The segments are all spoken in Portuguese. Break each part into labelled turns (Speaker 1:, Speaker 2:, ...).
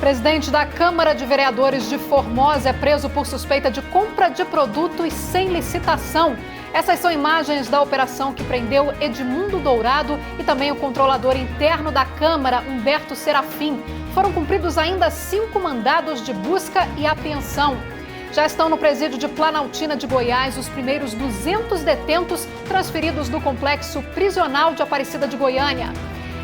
Speaker 1: Presidente da Câmara de Vereadores de Formosa é preso por suspeita de compra de produtos sem licitação. Essas são imagens da operação que prendeu Edmundo Dourado e também o controlador interno da Câmara, Humberto Serafim. Foram cumpridos ainda 5 mandados de busca e apreensão. Já estão no presídio de Planaltina de Goiás os primeiros 200 detentos transferidos do complexo prisional de Aparecida de Goiânia.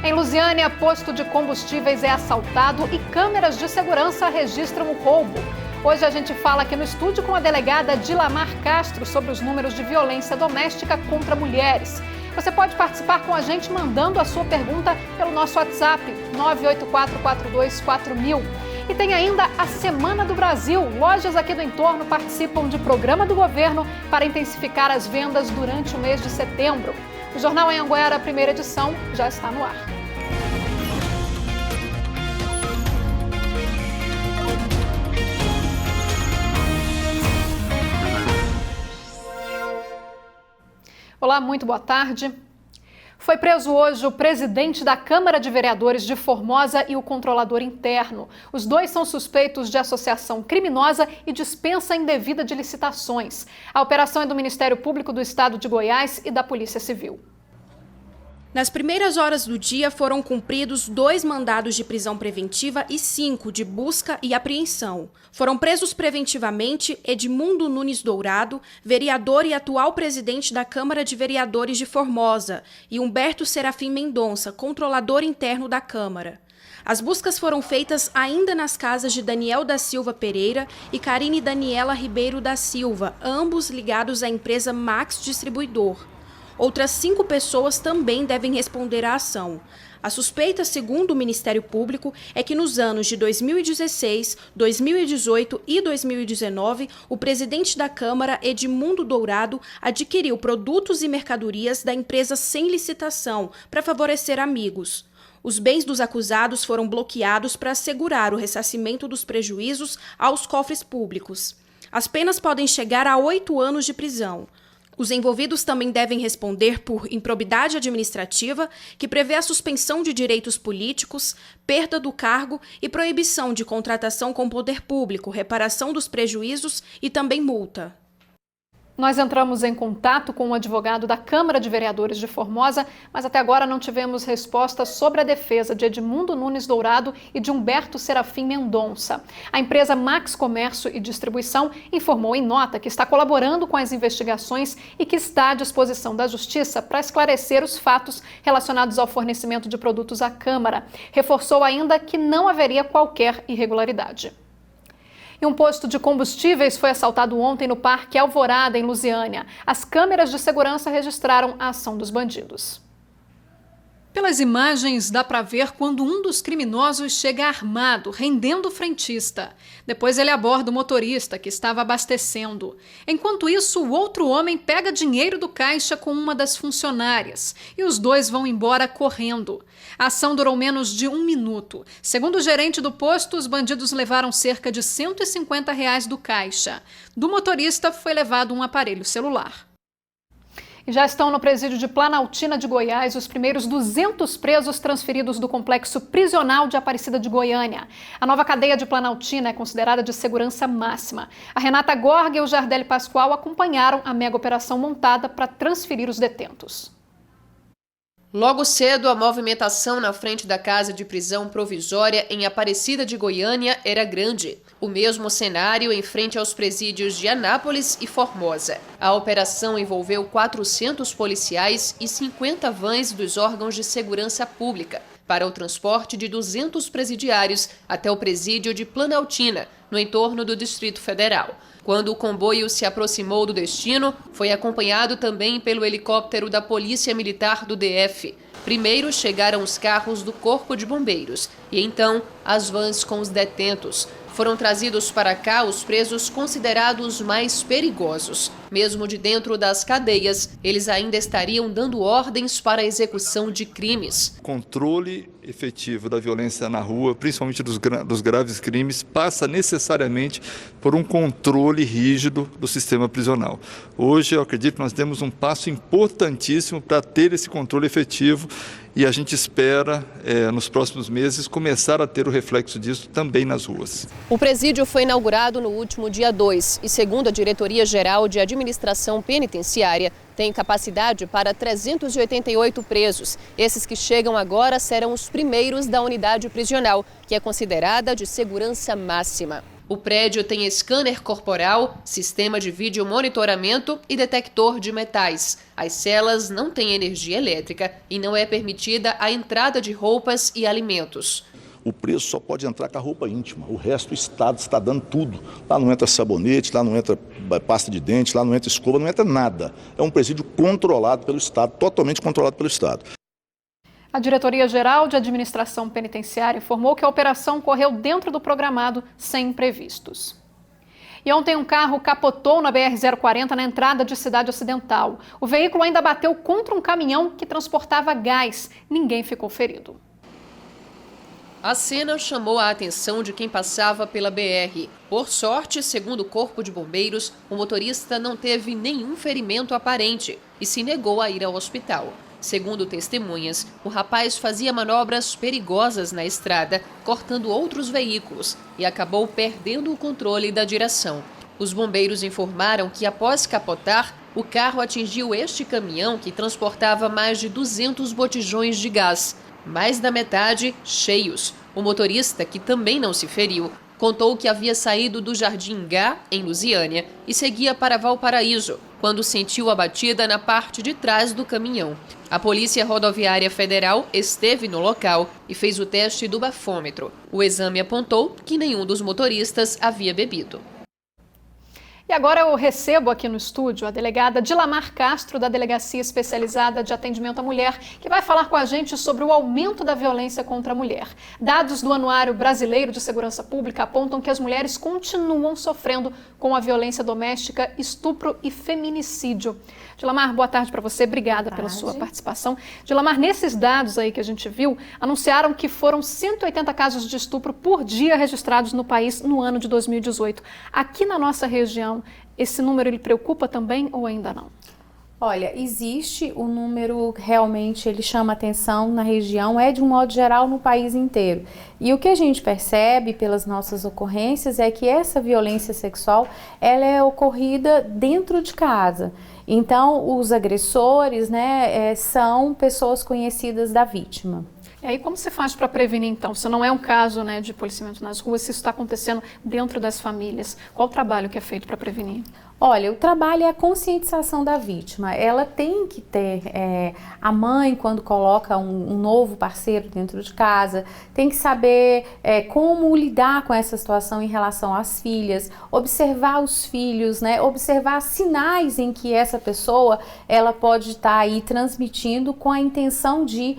Speaker 1: Em Lusiânia, posto de combustíveis é assaltado e câmeras de segurança registram o roubo. Hoje a gente fala aqui no estúdio com a delegada Dilamar Castro sobre os números de violência doméstica contra mulheres. Você pode participar com a gente mandando a sua pergunta pelo nosso WhatsApp 984424000. E tem ainda a Semana do Brasil. Lojas aqui do entorno participam de programa do governo para intensificar as vendas durante o mês de setembro. O Jornal Anhanguera, primeira edição, já está no ar. Olá, muito boa tarde. Foi preso hoje o presidente da Câmara de Vereadores de Formosa e o controlador interno. Os dois são suspeitos de associação criminosa e dispensa indevida de licitações. A operação é do Ministério Público do Estado de Goiás e da Polícia Civil.
Speaker 2: Nas primeiras horas do dia foram cumpridos 2 mandados de prisão preventiva e 5 de busca e apreensão. Foram presos preventivamente Edmundo Nunes Dourado, vereador e atual presidente da Câmara de Vereadores de Formosa, e Humberto Serafim Mendonça, controlador interno da Câmara. As buscas foram feitas ainda nas casas de Daniel da Silva Pereira e Karine Daniela Ribeiro da Silva, ambos ligados à empresa Max Distribuidor. Outras 5 pessoas também devem responder à ação. A suspeita, segundo o Ministério Público, é que nos anos de 2016, 2018 e 2019, o presidente da Câmara, Edmundo Dourado, adquiriu produtos e mercadorias da empresa sem licitação para favorecer amigos. Os bens dos acusados foram bloqueados para assegurar o ressarcimento dos prejuízos aos cofres públicos. As penas podem chegar a 8 anos de prisão. Os envolvidos também devem responder por improbidade administrativa, que prevê a suspensão de direitos políticos, perda do cargo e proibição de contratação com poder público, reparação dos prejuízos e também multa.
Speaker 1: Nós entramos em contato com o advogado da Câmara de Vereadores de Formosa, mas até agora não tivemos resposta sobre a defesa de Edmundo Nunes Dourado e de Humberto Serafim Mendonça. A empresa Max Comércio e Distribuição informou em nota que está colaborando com as investigações e que está à disposição da Justiça para esclarecer os fatos relacionados ao fornecimento de produtos à Câmara. Reforçou ainda que não haveria qualquer irregularidade. E um posto de combustíveis foi assaltado ontem no Parque Alvorada, em Lusiânia. As câmeras de segurança registraram a ação dos bandidos. Pelas imagens, dá para ver quando um dos criminosos chega armado, rendendo o frentista. Depois ele aborda o motorista, que estava abastecendo. Enquanto isso, o outro homem pega dinheiro do caixa com uma das funcionárias. E os dois vão embora correndo. A ação durou menos de 1 minuto. Segundo o gerente do posto, os bandidos levaram cerca de R$150 do caixa. Do motorista foi levado um aparelho celular. E já estão no presídio de Planaltina de Goiás os primeiros 200 presos transferidos do complexo prisional de Aparecida de Goiânia. A nova cadeia de Planaltina é considerada de segurança máxima. A Renata Gorga e o Jardel Pascoal acompanharam a mega operação montada para transferir os detentos.
Speaker 3: Logo cedo, a movimentação na frente da casa de prisão provisória em Aparecida de Goiânia era grande. O mesmo cenário em frente aos presídios de Anápolis e Formosa. A operação envolveu 400 policiais e 50 vans dos órgãos de segurança pública para o transporte de 200 presidiários até o presídio de Planaltina, no entorno do Distrito Federal. Quando o comboio se aproximou do destino, foi acompanhado também pelo helicóptero da Polícia Militar do DF. Primeiro chegaram os carros do Corpo de Bombeiros e então as vans com os detentos. Foram trazidos para cá os presos considerados mais perigosos. Mesmo de dentro das cadeias, eles ainda estariam dando ordens para a execução de crimes.
Speaker 4: Controle efetivo da violência na rua, principalmente dos graves crimes, passa necessariamente por um controle rígido do sistema prisional. Hoje, eu acredito que nós demos um passo importantíssimo para ter esse controle efetivo e a gente espera, nos próximos meses, começar a ter o reflexo disso também nas ruas.
Speaker 3: O presídio foi inaugurado no último dia 2 e, segundo a Diretoria-Geral de Administração Penitenciária, tem capacidade para 388 presos. Esses que chegam agora serão os primeiros da unidade prisional, que é considerada de segurança máxima. O prédio tem scanner corporal, sistema de vídeo monitoramento e detector de metais. As celas não têm energia elétrica e não é permitida a entrada de roupas e alimentos.
Speaker 5: O preso só pode entrar com a roupa íntima, o resto o Estado está dando tudo. Lá não entra sabonete, lá não entra pasta de dente, lá não entra escova, não entra nada. É um presídio controlado pelo Estado, totalmente controlado pelo Estado.
Speaker 1: A Diretoria-Geral de Administração Penitenciária informou que a operação correu dentro do programado, sem imprevistos. E ontem um carro capotou na BR-040 na entrada de Cidade Ocidental. O veículo ainda bateu contra um caminhão que transportava gás. Ninguém ficou ferido.
Speaker 3: A cena chamou a atenção de quem passava pela BR. Por sorte, segundo o Corpo de Bombeiros, o motorista não teve nenhum ferimento aparente e se negou a ir ao hospital. Segundo testemunhas, o rapaz fazia manobras perigosas na estrada, cortando outros veículos e acabou perdendo o controle da direção. Os bombeiros informaram que, após capotar, o carro atingiu este caminhão que transportava mais de 200 botijões de gás, mais da metade cheios. O motorista, que também não se feriu, contou que havia saído do Jardim Gá, em Lusiânia, e seguia para Valparaíso, quando sentiu a batida na parte de trás do caminhão. A Polícia Rodoviária Federal esteve no local e fez o teste do bafômetro. O exame apontou que nenhum dos motoristas havia bebido.
Speaker 1: E agora eu recebo aqui no estúdio a delegada Dilamar Castro, da Delegacia Especializada de Atendimento à Mulher, que vai falar com a gente sobre o aumento da violência contra a mulher. Dados do Anuário Brasileiro de Segurança Pública apontam que as mulheres continuam sofrendo com a violência doméstica, estupro e feminicídio. Dilamar, boa tarde para você, obrigada pela sua participação. Dilamar, nesses dados aí que a gente viu, anunciaram que foram 180 casos de estupro por dia registrados no país no ano de 2018. Aqui na nossa região, esse número ele preocupa também ou ainda não?
Speaker 6: Olha, existe o número, realmente ele chama atenção na região, é de um modo geral no país inteiro. E o que a gente percebe pelas nossas ocorrências é que essa violência sexual, ela é ocorrida dentro de casa. Então, os agressores, são pessoas conhecidas da vítima.
Speaker 1: E aí, como se faz para prevenir, então? Se não é um caso, de policiamento nas ruas, se isso está acontecendo dentro das famílias, qual o trabalho que é feito para prevenir?
Speaker 6: Olha, o trabalho é a conscientização da vítima. Ela tem que ter, a mãe, quando coloca um novo parceiro dentro de casa, tem que saber como lidar com essa situação em relação às filhas, observar os filhos, observar sinais em que essa pessoa ela pode estar aí transmitindo com a intenção de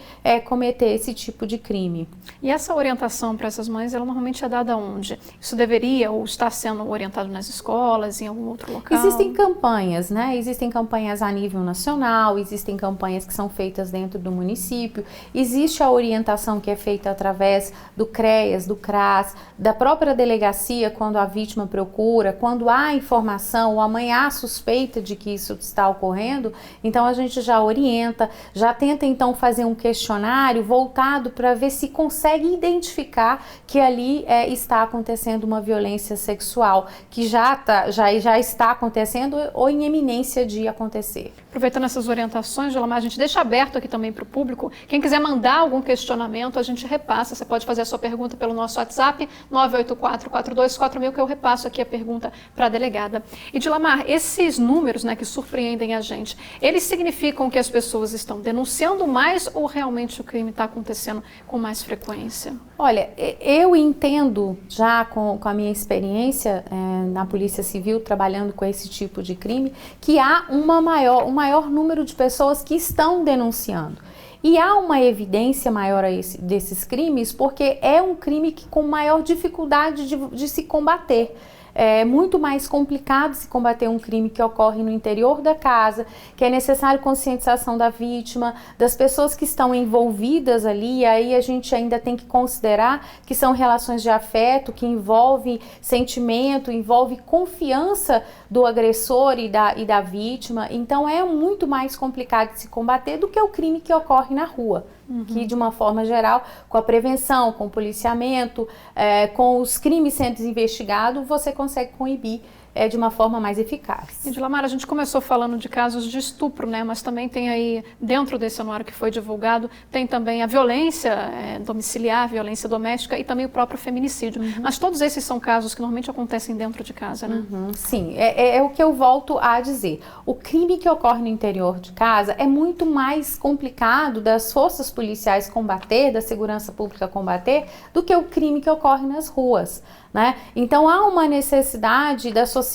Speaker 6: cometer esse tipo de crime.
Speaker 1: E essa orientação para essas mães, ela normalmente é dada onde? Isso deveria ou está sendo orientado nas escolas, em algum outro local?
Speaker 6: Existem campanhas, Existem campanhas a nível nacional, existem campanhas que são feitas dentro do município, existe a orientação que é feita através do CREAS, do CRAS, da própria delegacia quando a vítima procura, quando há informação ou a mãe há suspeita de que isso está ocorrendo, então a gente já orienta, já tenta então fazer um questionário voltado para ver se consegue identificar que ali está acontecendo uma violência sexual, que já está acontecendo ou em eminência de acontecer.
Speaker 1: Aproveitando essas orientações, Dilamar, a gente deixa aberto aqui também para o público. Quem quiser mandar algum questionamento, a gente repassa. Você pode fazer a sua pergunta pelo nosso WhatsApp, 984-424000, que eu repasso aqui a pergunta para a delegada. E, Dilamar, esses números que surpreendem a gente, eles significam que as pessoas estão denunciando mais ou realmente o crime está acontecendo com mais frequência?
Speaker 6: Olha, eu entendo já com a minha experiência na Polícia Civil, trabalhando com esse tipo de crime, que há um maior número de pessoas que estão denunciando. E há uma evidência maior desses crimes porque é um crime que com maior dificuldade de se combater. É muito mais complicado se combater um crime que ocorre no interior da casa, que é necessário conscientização da vítima, das pessoas que estão envolvidas ali, e aí a gente ainda tem que considerar que são relações de afeto, que envolve sentimento, envolve confiança do agressor e da vítima, então é muito mais complicado de se combater do que o crime que ocorre na rua. que de uma forma geral, com a prevenção, com o policiamento, com os crimes sendo investigados, você consegue coibir de uma forma mais eficaz.
Speaker 1: E Dilamara, a gente começou falando de casos de estupro, né? Mas também tem aí, dentro desse anuário que foi divulgado, tem também a violência domiciliar, a violência doméstica e também o próprio feminicídio. Mas todos esses são casos que normalmente acontecem dentro de casa, né?
Speaker 6: Sim, é o que eu volto a dizer. O crime que ocorre no interior de casa é muito mais complicado das forças policiais combater, da segurança pública combater, do que o crime que ocorre nas ruas, né? Então há uma necessidade da sociedade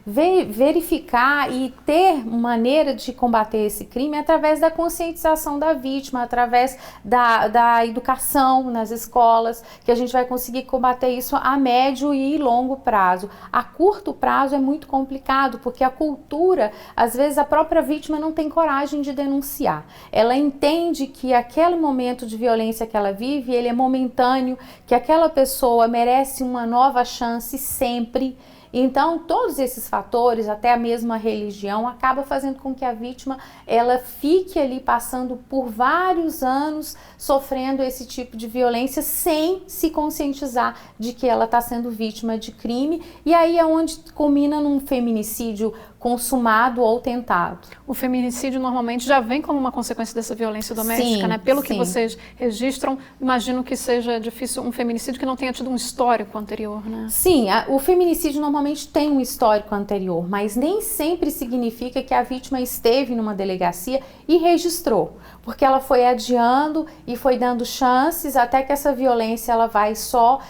Speaker 6: verificar e ter maneira de combater esse crime através da conscientização da vítima, através da educação nas escolas, que a gente vai conseguir combater isso a médio e longo prazo. A curto prazo é muito complicado, porque a cultura, às vezes a própria vítima não tem coragem de denunciar. Ela entende que aquele momento de violência que ela vive, ele é momentâneo, que aquela pessoa merece uma nova chance sempre. Então, todos esses fatores, até a mesma religião, acaba fazendo com que a vítima ela fique ali passando por vários anos sofrendo esse tipo de violência sem se conscientizar de que ela está sendo vítima de crime. E aí é onde culmina num feminicídio consumado ou tentado.
Speaker 1: O feminicídio normalmente já vem como uma consequência dessa violência doméstica, né? Pelo que vocês registram, imagino que seja difícil um feminicídio que não tenha tido um histórico anterior, né?
Speaker 6: Sim, o feminicídio normalmente tem um histórico anterior, mas nem sempre significa que a vítima esteve numa delegacia e registrou, porque ela foi adiando e foi dando chances até que essa violência ela vai só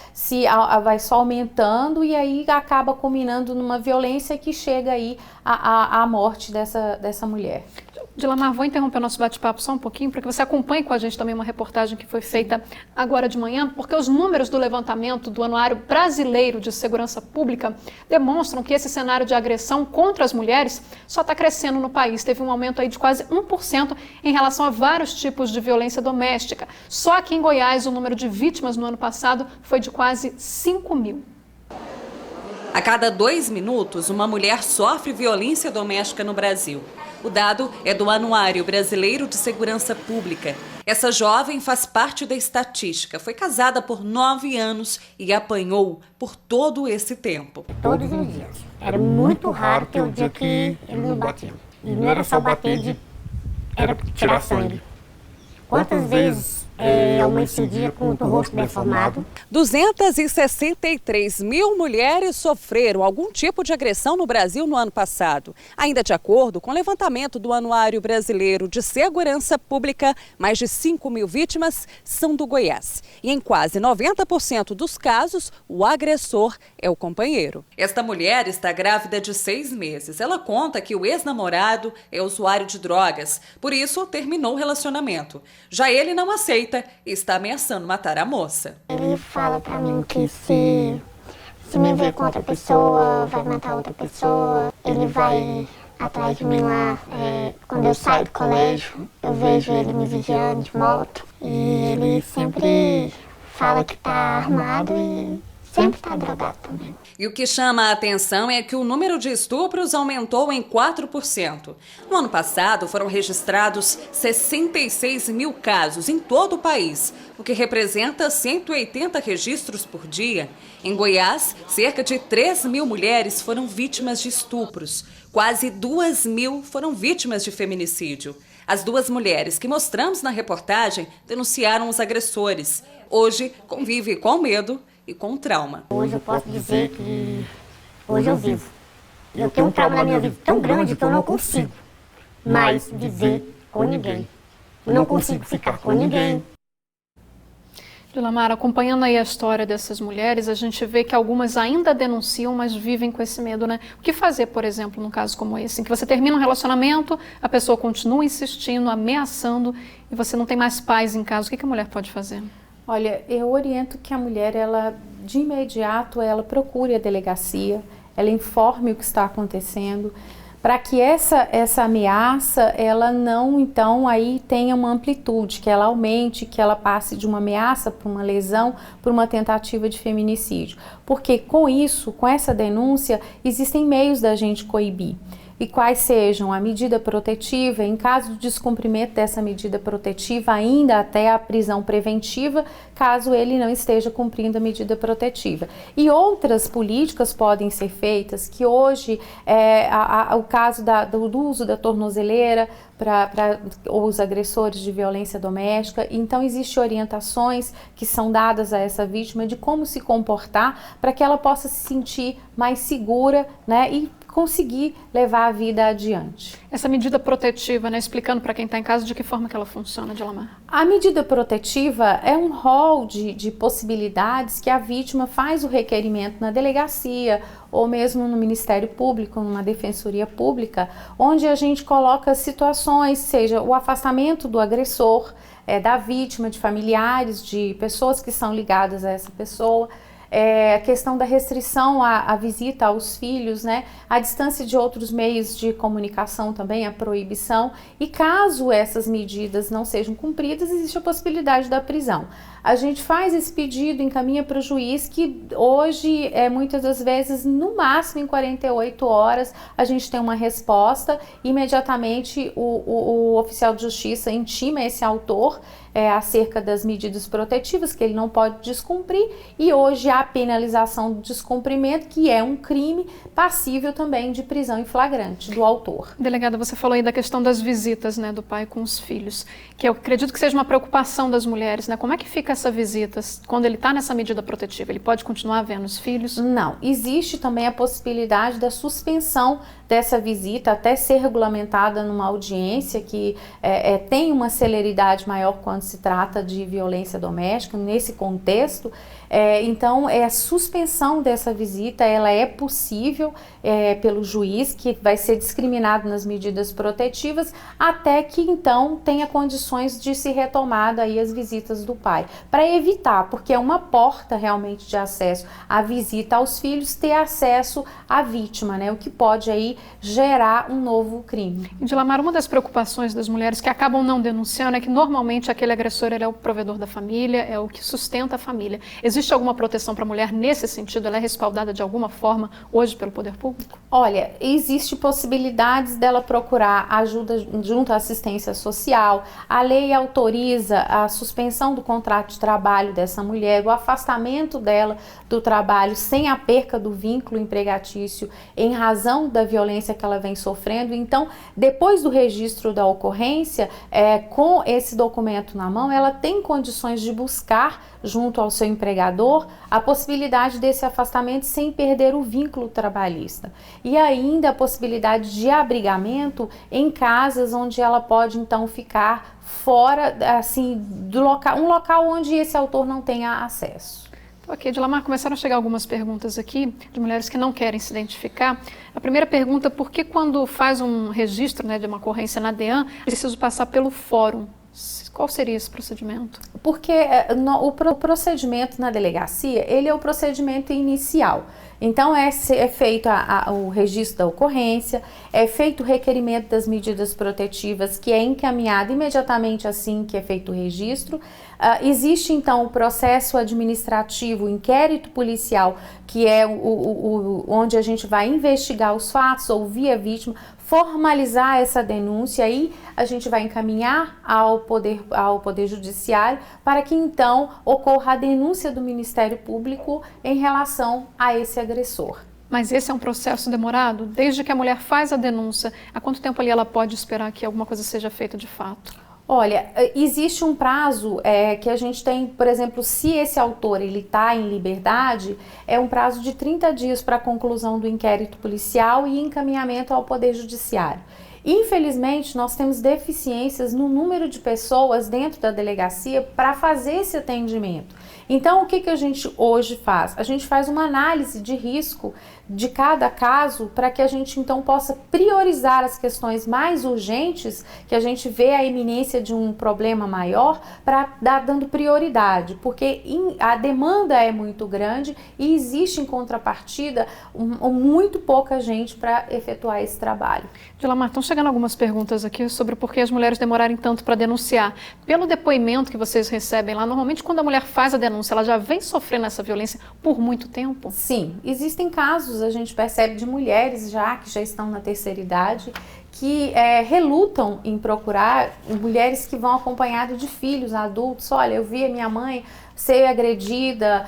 Speaker 6: aumentando e aí acaba culminando numa violência que chega aí à morte dessa mulher.
Speaker 1: Dilamar, vou interromper o nosso bate-papo só um pouquinho, para que você acompanhe com a gente também uma reportagem que foi feita agora de manhã, porque os números do levantamento do Anuário Brasileiro de Segurança Pública demonstram que esse cenário de agressão contra as mulheres só está crescendo no país. Teve um aumento aí de quase 1% em relação a vários tipos de violência doméstica. Só aqui em Goiás, o número de vítimas no ano passado foi de quase 5 mil.
Speaker 7: A cada 2 minutos, uma mulher sofre violência doméstica no Brasil. O dado é do Anuário Brasileiro de Segurança Pública. Essa jovem faz parte da estatística. Foi casada por 9 anos e apanhou por todo esse tempo.
Speaker 8: Todos os dias. Era muito raro ter um dia que ele não batia. E não era só bater, era tirar sangue. Quantas vezes amanhecia com o rosto deformado?
Speaker 7: 263 mil mulheres sofreram algum tipo de agressão no Brasil no ano passado. Ainda de acordo com o levantamento do Anuário Brasileiro de Segurança Pública, mais de 5 mil vítimas são do Goiás. E em quase 90% dos casos, o agressor é o companheiro. Esta mulher está grávida de 6 meses. Ela conta que o ex-namorado é usuário de drogas, por isso terminou o relacionamento. Já ele não aceita e está ameaçando matar a moça.
Speaker 8: Ele fala pra mim que se me ver com outra pessoa, vai matar outra pessoa. Ele vai atrás de mim lá. Quando eu saio do colégio, eu vejo ele me vigiando de moto. E ele sempre fala que tá armado e sempre tá drogado também.
Speaker 7: E o que chama a atenção é que o número de estupros aumentou em 4%. No ano passado, foram registrados 66 mil casos em todo o país, o que representa 180 registros por dia. Em Goiás, cerca de 3 mil mulheres foram vítimas de estupros. Quase 2 mil foram vítimas de feminicídio. As 2 mulheres que mostramos na reportagem denunciaram os agressores. Hoje, convive com medo e com trauma.
Speaker 8: Hoje eu posso dizer que hoje eu vivo. Eu tenho um trauma na minha vida tão grande que eu não consigo mais viver com ninguém. Eu não consigo ficar com ninguém.
Speaker 1: Dilamara, acompanhando aí a história dessas mulheres, a gente vê que algumas ainda denunciam, mas vivem com esse medo, né? O que fazer, por exemplo, num caso como esse, em que você termina um relacionamento, a pessoa continua insistindo, ameaçando, e você não tem mais paz em casa, o que a mulher pode fazer?
Speaker 6: Olha, eu oriento que a mulher, ela de imediato, ela procure a delegacia, ela informe o que está acontecendo, para que essa ameaça, ela não, então, aí tenha uma amplitude, que ela aumente, que ela passe de uma ameaça para uma lesão, para uma tentativa de feminicídio. Porque com isso, com essa denúncia, existem meios da gente coibir. e quais sejam a medida protetiva, em caso de descumprimento dessa medida protetiva, ainda até a prisão preventiva, caso ele não esteja cumprindo a medida protetiva. E outras políticas podem ser feitas, que hoje o caso do uso da tornozeleira para os agressores de violência doméstica. Então, existem orientações que são dadas a essa vítima de como se comportar para que ela possa se sentir mais segura, né, e conseguir levar a vida adiante.
Speaker 1: Essa medida protetiva, né, explicando para quem está em casa de que forma que ela funciona, Dilamar?
Speaker 6: A medida protetiva é um rol de possibilidades que a vítima faz o requerimento na delegacia ou mesmo no Ministério Público, numa defensoria pública, onde a gente coloca situações, seja o afastamento do agressor, da vítima, de familiares, de pessoas que são ligadas a essa pessoa, a questão da restrição à visita aos filhos, né? A distância de outros meios de comunicação também, a proibição. E caso essas medidas não sejam cumpridas, existe a possibilidade da prisão. A gente faz esse pedido, encaminha para o juiz, que hoje, muitas das vezes, no máximo em 48 horas, a gente tem uma resposta. Imediatamente o oficial de justiça intima esse autor acerca das medidas protetivas, que ele não pode descumprir, e hoje há a penalização do descumprimento, que é um crime passível também de prisão em flagrante do autor.
Speaker 1: Delegada, você falou aí da questão das visitas, né, do pai com os filhos, que eu acredito que seja uma preocupação das mulheres, né? Como é que fica essa visita quando ele está nessa medida protetiva? Ele pode continuar vendo os filhos?
Speaker 6: Não, existe também a possibilidade da suspensão dessa visita até ser regulamentada numa audiência que tem uma celeridade maior quando se trata de violência doméstica, nesse contexto. Então, a suspensão dessa visita, ela é possível pelo juiz, que vai ser discriminado nas medidas protetivas, até que então tenha condições de se retomar aí as visitas do pai, para evitar, porque é uma porta realmente de acesso à visita aos filhos, ter acesso à vítima, né? O que pode aí gerar um novo crime.
Speaker 1: Dilamar, uma das preocupações das mulheres que acabam não denunciando é que normalmente aquele agressor ele é o provedor da família, é o que sustenta a família. Existe alguma proteção para a mulher nesse sentido? Ela é respaldada de alguma forma hoje pelo poder público?
Speaker 6: Olha, existe possibilidades dela procurar ajuda junto à assistência social. A lei autoriza a suspensão do contrato de trabalho dessa mulher, o afastamento dela do trabalho sem a perca do vínculo empregatício em razão da violência que ela vem sofrendo. Então, depois do registro da ocorrência, com esse documento na mão, ela tem condições de buscar junto ao seu empregador a possibilidade desse afastamento sem perder o vínculo trabalhista. E ainda a possibilidade de abrigamento em casas onde ela pode então ficar fora, assim, do local, um local onde esse autor não tenha acesso.
Speaker 1: Ok, Dilamar, começaram a chegar algumas perguntas aqui de mulheres que não querem se identificar. A primeira pergunta, por que quando faz um registro, né, de uma ocorrência na DEAN, preciso passar pelo fórum? Qual seria esse procedimento?
Speaker 6: Porque o procedimento na delegacia, ele é o procedimento inicial. Então, é feito o registro da ocorrência, é feito o requerimento das medidas protetivas, que é encaminhado imediatamente assim que é feito o registro. Existe, então, o processo administrativo, o inquérito policial, que é onde a gente vai investigar os fatos, ouvir a vítima, formalizar essa denúncia, aí a gente vai encaminhar ao Poder Judiciário para que então ocorra a denúncia do Ministério Público em relação a esse agressor.
Speaker 1: Mas esse é um processo demorado? Desde que a mulher faz a denúncia, há quanto tempo ali ela pode esperar que alguma coisa seja feita de fato?
Speaker 6: Olha, existe um prazo que a gente tem, por exemplo, se esse autor ele está em liberdade, é um prazo de 30 dias para a conclusão do inquérito policial e encaminhamento ao Poder Judiciário. Infelizmente, nós temos deficiências no número de pessoas dentro da delegacia para fazer esse atendimento. Então, o que a gente hoje faz? A gente faz uma análise de risco de cada caso para que a gente então possa priorizar as questões mais urgentes, que a gente vê a iminência de um problema maior, para dando prioridade, porque a demanda é muito grande e existe em contrapartida muito pouca gente para efetuar esse trabalho.
Speaker 1: Dilamar, estão chegando algumas perguntas aqui sobre por que as mulheres demorarem tanto para denunciar. Pelo depoimento que vocês recebem lá, normalmente quando a mulher faz a denúncia, denúncia, ela já vem sofrendo essa violência por muito tempo?
Speaker 6: Sim, existem casos, a gente percebe, de mulheres que já estão na terceira idade, que relutam em procurar, mulheres que vão acompanhadas de filhos adultos. Olha, eu vi a minha mãe ser agredida,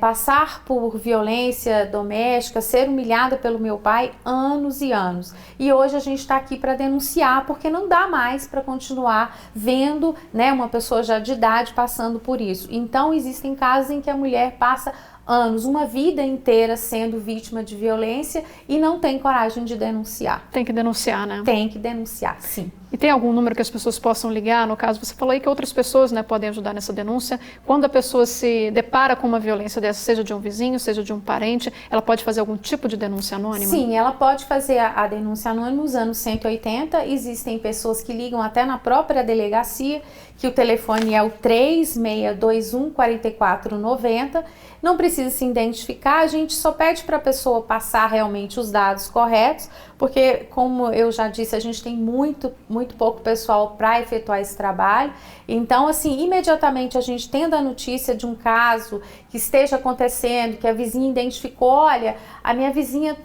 Speaker 6: passar por violência doméstica, ser humilhada pelo meu pai anos e anos. E hoje a gente está aqui para denunciar, porque não dá mais para continuar vendo, né, uma pessoa já de idade passando por isso. Então existem casos em que a mulher passa anos, uma vida inteira sendo vítima de violência e não tem coragem de denunciar.
Speaker 1: Tem que denunciar, né?
Speaker 6: Tem que denunciar, sim.
Speaker 1: E tem algum número que as pessoas possam ligar? No caso, você falou aí que outras pessoas, né, podem ajudar nessa denúncia. Quando a pessoa se depara com uma violência dessa, seja de um vizinho, seja de um parente, ela pode fazer algum tipo de denúncia anônima? Sim,
Speaker 6: ela pode fazer a denúncia anônima usando o 180. Existem pessoas que ligam até na própria delegacia, que o telefone é o 3621 4490. Não precisa se identificar, a gente só pede para a pessoa passar realmente os dados corretos, porque, como eu já disse, a gente tem muito pouco pessoal para efetuar esse trabalho. Então, assim, imediatamente a gente tendo a notícia de um caso que esteja acontecendo, que a vizinha identificou, olha, a minha vizinha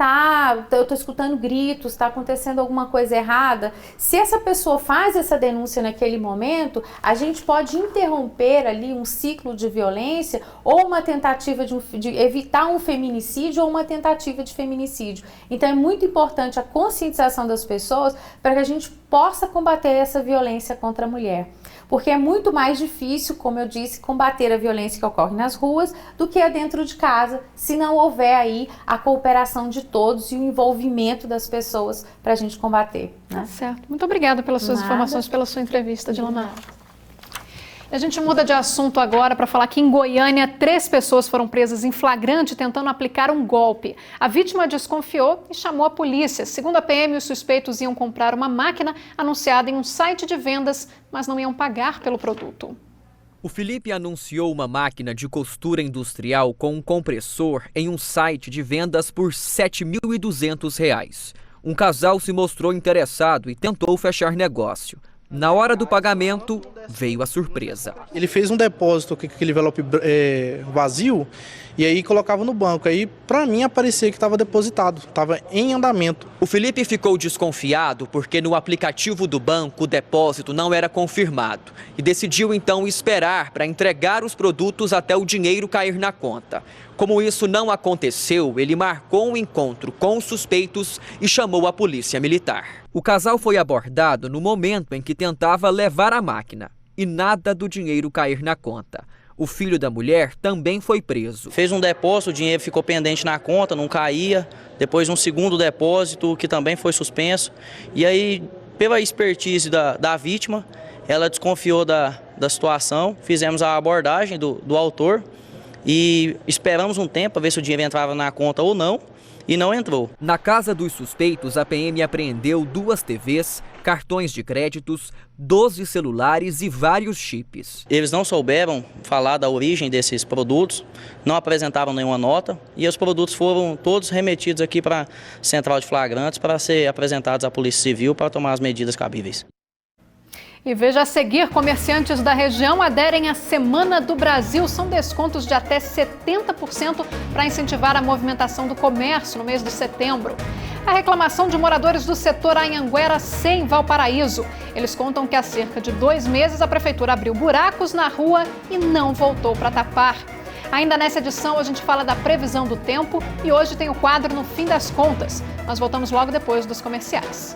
Speaker 6: eu estou escutando gritos, está acontecendo alguma coisa errada. Se essa pessoa faz essa denúncia naquele momento, a gente pode interromper ali um ciclo de violência ou uma tentativa de evitar um feminicídio ou uma tentativa de feminicídio. Então é muito importante a conscientização das pessoas para que a gente possa combater essa violência contra a mulher. Porque é muito mais difícil, como eu disse, combater a violência que ocorre nas ruas do que dentro de casa, se não houver aí a cooperação de todos e o envolvimento das pessoas para a gente combater, né?
Speaker 1: Certo. Muito obrigada pelas suas informações, pela sua entrevista, Dilamar. A gente muda de assunto agora para falar que em Goiânia 3 pessoas foram presas em flagrante tentando aplicar um golpe. A vítima desconfiou e chamou a polícia. Segundo a PM, os suspeitos iam comprar uma máquina anunciada em um site de vendas, mas não iam pagar pelo produto.
Speaker 9: O Felipe anunciou uma máquina de costura industrial com um compressor em um site de vendas por R$ 7.200. Um casal se mostrou interessado e tentou fechar negócio. Na hora do pagamento, veio a surpresa.
Speaker 10: Ele fez um depósito com aquele envelope vazio e aí colocava no banco. Aí, para mim, aparecia que estava depositado, estava em andamento.
Speaker 9: O Felipe ficou desconfiado porque no aplicativo do banco o depósito não era confirmado e decidiu então esperar para entregar os produtos até o dinheiro cair na conta. Como isso não aconteceu, ele marcou um encontro com os suspeitos e chamou a polícia militar. O casal foi abordado no momento em que tentava levar a máquina e nada do dinheiro cair na conta. O filho da mulher também foi preso.
Speaker 11: Fez um depósito, o dinheiro ficou pendente na conta, não caía. Depois um segundo depósito que também foi suspenso. E aí, pela expertise da vítima, ela desconfiou da situação. Fizemos a abordagem do autor e esperamos um tempo para ver se o dinheiro entrava na conta ou não. E não entrou.
Speaker 9: Na casa dos suspeitos, a PM apreendeu 2 TVs, cartões de créditos, 12 celulares e vários chips.
Speaker 11: Eles não souberam falar da origem desses produtos, não apresentaram nenhuma nota e os produtos foram todos remetidos aqui para a Central de Flagrantes para ser apresentados à Polícia Civil para tomar as medidas cabíveis.
Speaker 1: E veja a seguir, comerciantes da região aderem à Semana do Brasil. São descontos de até 70% para incentivar a movimentação do comércio no mês de setembro. A reclamação de moradores do setor Anhanguera C, em Valparaíso. Eles contam que há cerca de 2 meses a prefeitura abriu buracos na rua e não voltou para tapar. Ainda nessa edição a gente fala da previsão do tempo e hoje tem o quadro No Fim das Contas. Nós voltamos logo depois dos comerciais.